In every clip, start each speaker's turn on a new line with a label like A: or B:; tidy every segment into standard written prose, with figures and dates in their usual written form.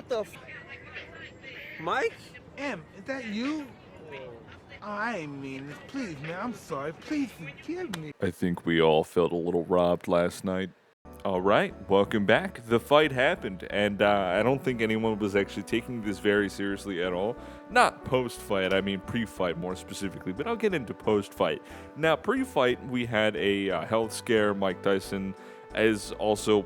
A: what the Mike?
B: Is that you? Oh, I ain't mean this. Please, man, I'm sorry. Please forgive me.
C: I think we all felt a little robbed last night. All right, welcome back. The fight happened, and I don't think anyone was actually taking this very seriously at all. Not post-fight, I mean pre-fight more specifically, but I'll get into post-fight. Now, pre-fight, we had a health scare. Mike Tyson is also,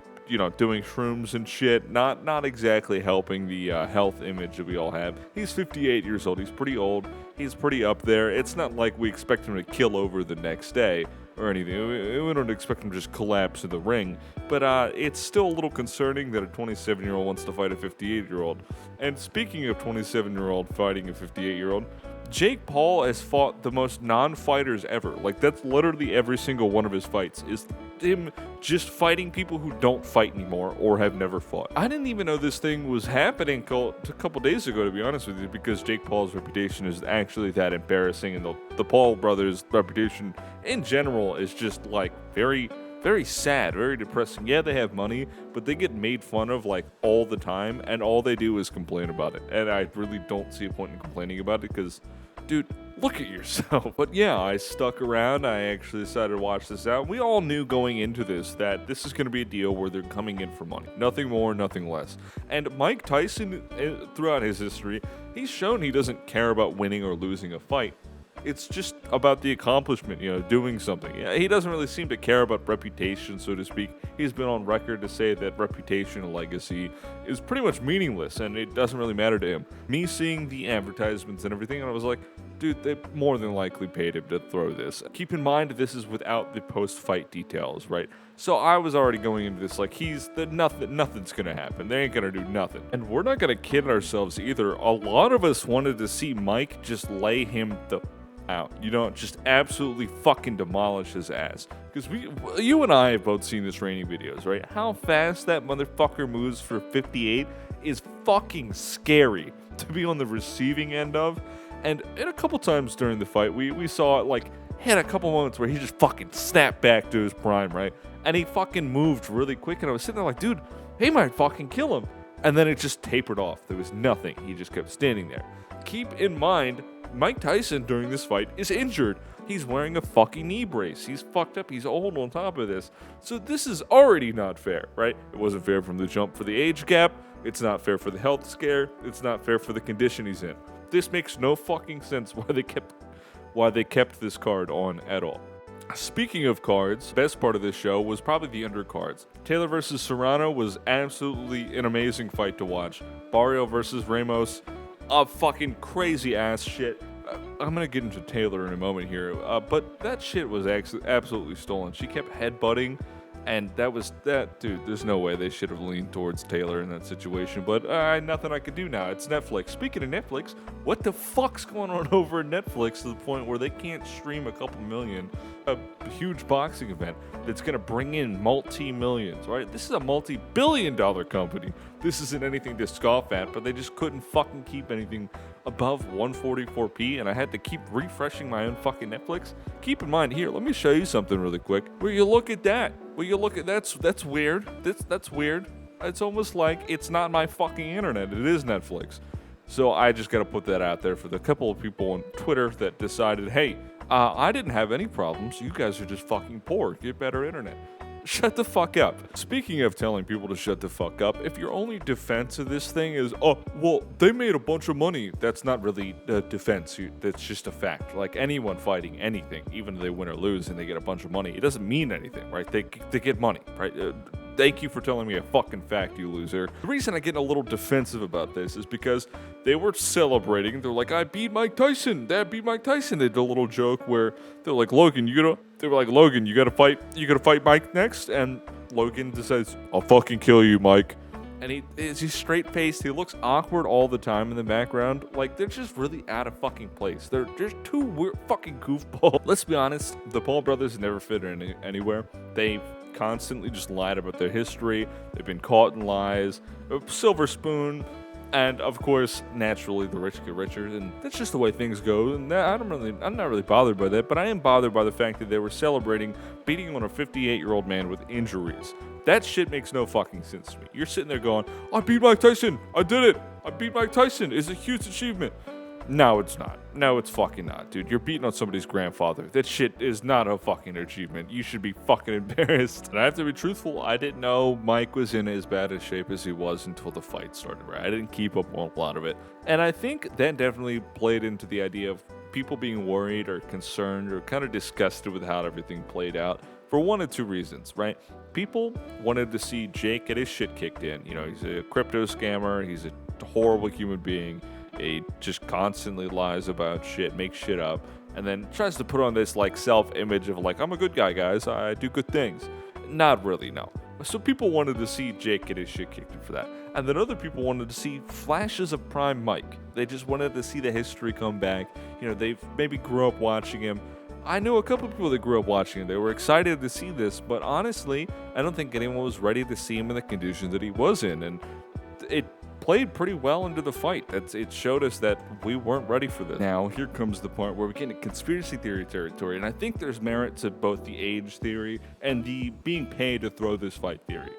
C: doing shrooms and shit. Not exactly helping the health image that we all have. He's 58 years old. He's pretty old. He's pretty up there. It's not like we expect him to kill over the next day or anything. We don't expect him to just collapse in the ring. But it's still a little concerning that a 27-year-old wants to fight a 58-year-old. And speaking of 27-year-old fighting a 58-year-old, Jake Paul has fought the most non-fighters ever. Like, that's literally every single one of his fights, is him just fighting people who don't fight anymore or have never fought. I didn't even know this thing was happening a couple days ago, to be honest with you, because Jake Paul's reputation is actually that embarrassing, and the Paul brothers' reputation in general is just, like, very, very sad, very depressing. Yeah, they have money, but they get made fun of, like, all the time, and all they do is complain about it. And I really don't see a point in complaining about it, because, dude, look at yourself. But yeah, I stuck around. I actually decided to watch this out. We all knew going into this that this is going to be a deal where they're coming in for money. Nothing more, nothing less. And Mike Tyson, throughout his history, he's shown he doesn't care about winning or losing a fight. It's just about the accomplishment, doing something. Yeah, he doesn't really seem to care about reputation, so to speak. He's been on record to say that reputation and legacy is pretty much meaningless, and it doesn't really matter to him. Me seeing the advertisements and everything, and I was like, dude, they more than likely paid him to throw this. Keep in mind, this is without the post-fight details, right? So I was already going into this like nothing's gonna happen. They ain't gonna do nothing. And we're not gonna kid ourselves either. A lot of us wanted to see Mike just lay him the out, just absolutely fucking demolish his ass. Because you and I have both seen the training videos, right? How fast that motherfucker moves for 58 is fucking scary to be on the receiving end of. And a couple times during the fight, we saw it, like, had a couple moments where he just fucking snapped back to his prime, right? And he fucking moved really quick, and I was sitting there like, dude, he might fucking kill him. And then it just tapered off. There was nothing. He just kept standing there. Keep in mind, Mike Tyson during this fight is injured. He's wearing a fucking knee brace. He's fucked up. He's old on top of this. So this is already not fair, right? It wasn't fair from the jump for the age gap. It's not fair for the health scare. It's not fair for the condition he's in. This makes no fucking sense why they kept this card on at all. Speaking of cards, best part of this show was probably the undercards. Taylor versus Serrano was absolutely an amazing fight to watch. Barrio versus Ramos, fucking crazy ass shit. I'm gonna get into Taylor in a moment here, but that shit was absolutely stolen. She kept headbutting, and dude, there's no way they should have leaned towards Taylor in that situation, but nothing I could do now. It's Netflix. Speaking of Netflix, what the fuck's going on over at Netflix to the point where they can't stream a couple million, a huge boxing event that's gonna bring in multi-millions, right? This is a multi-billion-dollar company. This isn't anything to scoff at, but they just couldn't fucking keep anything above 144p, and I had to keep refreshing my own fucking Netflix. Keep in mind, here, let me show you something really quick. Will you look at that? That's weird. That's weird. It's almost like it's not my fucking internet. It is Netflix. So I just got to put that out there for the couple of people on Twitter that decided, hey, I didn't have any problems. You guys are just fucking poor. Get better internet. Shut the fuck up. Speaking of telling people to shut the fuck up, if your only defense of this thing is, oh, well, they made a bunch of money, that's not really a defense. That's just a fact. Like anyone fighting anything, even if they win or lose and they get a bunch of money, it doesn't mean anything, right? They get money, right? Thank you for telling me a fucking fact, you loser. The reason I get a little defensive about this is because they were celebrating. They're like, I beat Mike Tyson. Dad beat Mike Tyson. They did a little joke where they're like, Logan, you gotta fight Mike next. And Logan decides, I'll fucking kill you, Mike. And he's straight faced. He looks awkward all the time in the background. Like, they're just really out of fucking place. They're just too weird, fucking goofball. Let's be honest, the Paul brothers never fit anywhere. They've constantly just lied about their history. They've been caught in lies. Silver spoon. And of course, naturally, the rich get richer, and that's just the way things go. And I'm not really bothered by that, but I am bothered by the fact that they were celebrating beating on a 58-year-old man with injuries. That shit makes no fucking sense to me. You're sitting there going, I beat Mike Tyson. I did it. I beat Mike Tyson. It's a huge achievement. No, it's not. No, it's fucking not, dude. You're beating on somebody's grandfather. That shit is not a fucking achievement. You should be fucking embarrassed. And I have to be truthful, I didn't know Mike was in as bad a shape as he was until the fight started, right? I didn't keep up on a lot of it. And I think that definitely played into the idea of people being worried or concerned or kind of disgusted with how everything played out for one of two reasons, right? People wanted to see Jake get his shit kicked in. You know, he's a crypto scammer. He's a horrible human being. He just constantly lies about shit, makes shit up, and then tries to put on this like self-image of like, I'm a good guy, guys. I do good things. Not really, no. So people wanted to see Jake get his shit kicked in for that. And then other people wanted to see flashes of prime Mike. They just wanted to see the history come back. You know, they maybe grew up watching him. I knew a couple of people that grew up watching him. They were excited to see this, but honestly, I don't think anyone was ready to see him in the condition that he was in. And it played pretty well into the fight. It showed us that we weren't ready for this. Now, here comes the part where we get into conspiracy theory territory, and I think there's merit to both the age theory and the being paid to throw this fight theory.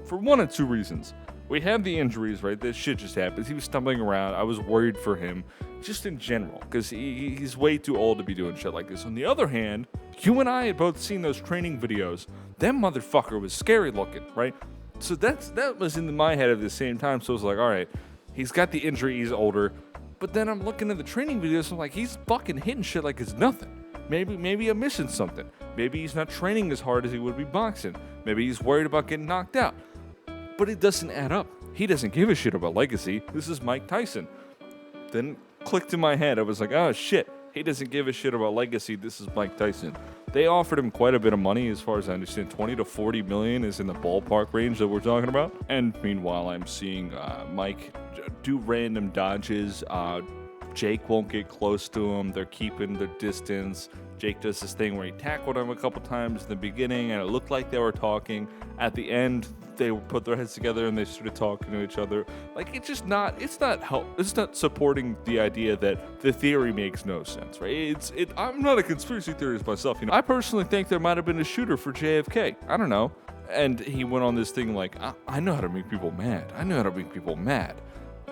C: For one of two reasons. We have the injuries, right? This shit just happens. He was stumbling around. I was worried for him, just in general, because he's way too old to be doing shit like this. On the other hand, you and I had both seen those training videos. That motherfucker was scary looking, right? So that was in my head at the same time. So I was like, all right, he's got the injury, he's older. But then I'm looking at the training videos, I'm like, he's fucking hitting shit like it's nothing. Maybe I'm missing something. Maybe he's not training as hard as he would be boxing. Maybe he's worried about getting knocked out. But it doesn't add up. He doesn't give a shit about legacy. This is Mike Tyson. Then clicked in my head. I was like, oh shit. He doesn't give a shit about legacy. This is Mike Tyson. They offered him quite a bit of money, as far as I understand. 20 to 40 million is in the ballpark range that we're talking about. And meanwhile, I'm seeing Mike do random dodges. Jake won't get close to him. They're keeping their distance. Jake does this thing where he tackled him a couple times in the beginning, and it looked like they were talking. At the end, they put their heads together and they started talking to each other. Like, it's not supporting the idea that the theory makes no sense, right? I'm not a conspiracy theorist myself, you know. I personally think there might have been a shooter for JFK. I don't know. And he went on this thing like, I know how to make people mad. I know how to make people mad.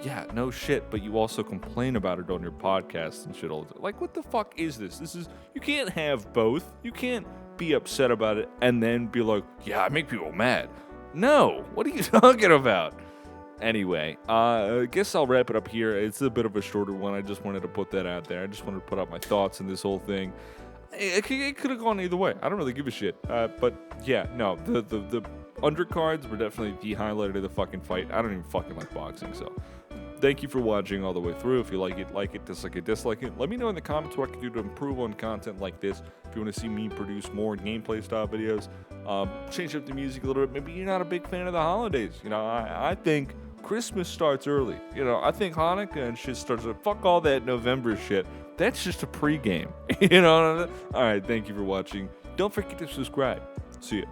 C: Yeah, no shit, but you also complain about it on your podcast and shit all the time. Like, what the fuck is this? You can't have both. You can't be upset about it and then be like, yeah, I make people mad. No, what are you talking about? Anyway, I guess I'll wrap it up here. It's a bit of a shorter one. I just wanted to put that out there. I just wanted to put out my thoughts on this whole thing. It could have gone either way. I don't really give a shit. But yeah, no, the undercards were definitely the highlight of the fucking fight. I don't even fucking like boxing, so thank you for watching all the way through. If you like it, dislike it. Let me know in the comments what I can do to improve on content like this. If you want to see me produce more gameplay style videos, change up the music a little bit. Maybe you're not a big fan of the holidays. You know, I think Christmas starts early. You know, I think Hanukkah and shit starts. Fuck all that November shit. That's just a pregame. You know what I mean? All right, thank you for watching. Don't forget to subscribe. See ya.